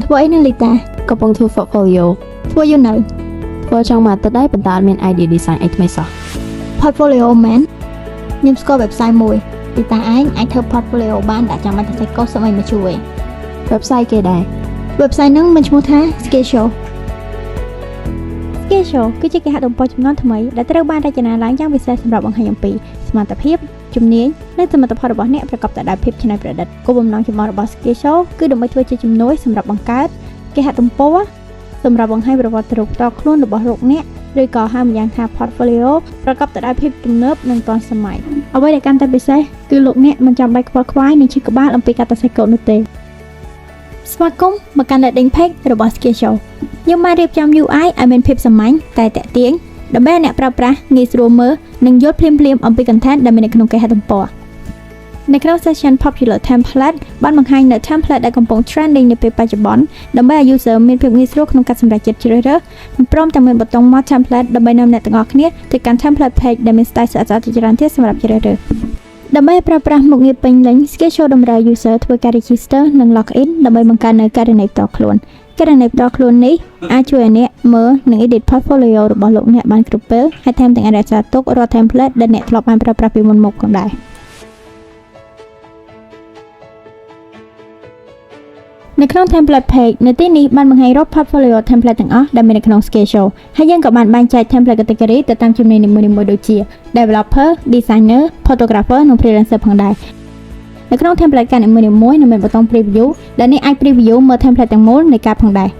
ធ្វើអីនៅលីតា កំពុងធ្វើ portfolio ធ្វើយូរនៅ ធ្វើចង់មកទៅដែរប៉ុន្តែអត់មាន idea design អីថ្មីសោះ portfolio មែនខ្ញុំស្គាល់ website មួយលីតាឯងអាចធ្វើ portfolio បានតែចាំបាច់តែកូដសម័យមកជួយ website គេដែរ website ហ្នឹងមានឈ្មោះថា Skillshow Skillshow គឺជាគេហទំព័រចំនួនថ្មីដែលត្រូវបានរចនាឡើងយ៉ាងពិសេសសម្រាប់បង្ហាញអំពីសមត្ថភាពជំនាញនិងសមិទ្ធផលរបស់អ្នកប្រកបដោយភាពច្នៃប្រឌិតគោលបំណងចម្បងរបស់ Skillshow គឺដើម្បីធ្វើជាជំនួយសម្រាប់បង្កើតគេហទំព័រសម្រាប់បង្ហាញប្រវត្តិរូបផ្ទាល់ខ្លួនរបស់លោកអ្នកឬក៏ហៅម្យ៉ាងថា portfolio ប្រកបដោយភាពទំនើបនិងទាន់សម័យអ្វីដែលកាន់តែពិសេសគឺលោកអ្នកមិនចាំបាច់ខ្វល់ខ្វាយនឹងឈឺក្បាលអំពីការសរសេរកូដនោះទេស្វាគមន៍មកកាន់ landing page របស់ Skillshow ខ្ញុំបានរៀបចំ UI ឲ្យមានភាពសាមញ្ញតែទាក់ទាញដើម្បីឲ្យអ្នកប្រើប្រាស់ងាយស្រួលមើលនិងយល់ភ្លាមៗអំពី content ដែលមាននៅក្នុងគេហទំព័រនៅក្នុង section popular template បានបង្ហាញនៅ template ដែលកំពុង trending នៅពេលបច្ចុប្បន្នដើម្បីឲ្យ user មានភាពងាយស្រួលក្នុងការសម្រេចចិត្តជ្រើសរើសនិងព្រមទាំងមានប៊ូតុង More template ដើម្បីនាំអ្នកទាំងអស់គ្នាទៅកាន់ template page ដែលមាន style ស្អាតៗជាច្រើនទៀតសម្រាប់ជ្រើសរើសដើម្បីប្រើប្រាស់មុខងារពេញលេញ Skillshow តម្រូវ user ធ្វើការ register និង log in ដើម្បីបង្កើននូវករណីផ្ទាល់ខ្លួនករណីផ្ទាល់ខ្លួននេះអាចជួយឲ្យអ្នកមើលនិង edit portfolio របស់លោកអ្នកបានគ្រប់ពេលហើយថែមទាំងអាចរក្សាទុករាល់ template ដែលអ្នកធ្លាប់បានប្រើប្រាស់ពីមុនមកផងដែរនៅក្នុង template page នៅទីនេះបានបង្ហាញរាល់ portfolio template ទាំងអស់ដែលមាននៅក្នុង Skillshow ហើយយើងក៏បានបែងចែក template category ទៅតាមជំនាញនីមួយៗដូចជា developer, designer, photographer និង freelancer ផងដែរនៅក្នុង template ការនីមួយៗនឹងមានប៊ូតុង preview ដែលអ្នកអាច preview មើល template ទាំងមូលនៃការផងដែរ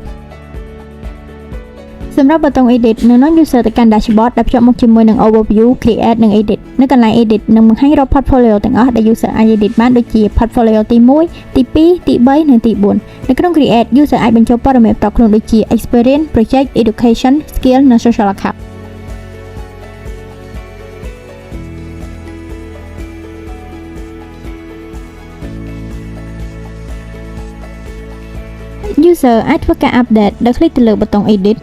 សម្រាប់ប៊ូតុង edit នឹងនាំ user ទៅកាន់ dashboard ដែលភ្ជាប់មកជាមួយនឹង overview, create និង edit នៅកន្លែង edit នឹងបង្ហាញរាល់ portfolio ទាំងអស់ដែល user អាច edit បានដូចជា portfolio ទី1, ទី2, ទី3 និងទី4នៅក្នុង create user អាចបញ្ចូលព័ត៌មានផ្ទាល់ខ្លួនដូចជា experience, project, education, skill និង social account user អាចធ្វើការ update ដោយ click ទៅលើប៊ូតុង edit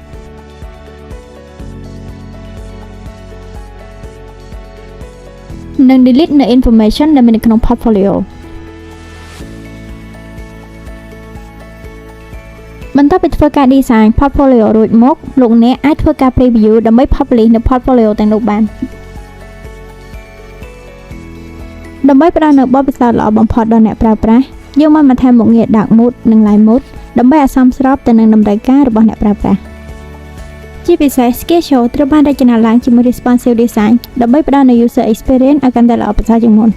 និង delete នៅ information ដែលមាននៅក្នុង portfolio បន្ទាប់ពីធ្វើការ design portfolio រួចមកលោកអ្នកអាចធ្វើការ preview ដើម្បី publish នៅ portfolio ទាំងនោះបានដើម្បីផ្ដល់នូវបទពិសោធន៍ល្អបំផុតដល់អ្នកប្រើប្រាស់យើងបានបន្ថែមមុខងារ dark mode និង light mode ដើម្បីឲ្យសមស្របទៅនឹងតម្រូវការរបស់អ្នកប្រើប្រាស់ជាពិសេស Skillshow ត្រូវបានរចនាឡើងជាមួយ responsive design ដើម្បីផ្ដល់នូវ user experience ឲ្យកាន់តែល្អប្រសើរជាងមុន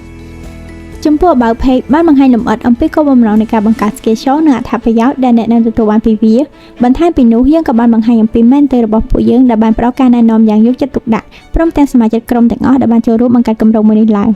ចំពោះ about page បានបង្ហាញលម្អិតអំពីគោលបំណងនៃការបង្កើត Skillshow និងអត្ថប្រយោជន៍ដែលអ្នកនឹងទទួលបានពីវាបន្ថែមពីនោះយើងក៏បានបង្ហាញអំពី mentor របស់ពួកយើងដែលបានផ្ដល់ការណែនាំយ៉ាងយកចិត្តទុកដាក់ព្រមទាំងសមាជិកក្រុមទាំងអស់ដែលបានចូលរួមបង្កើតគម្រោងមួយនេះឡើង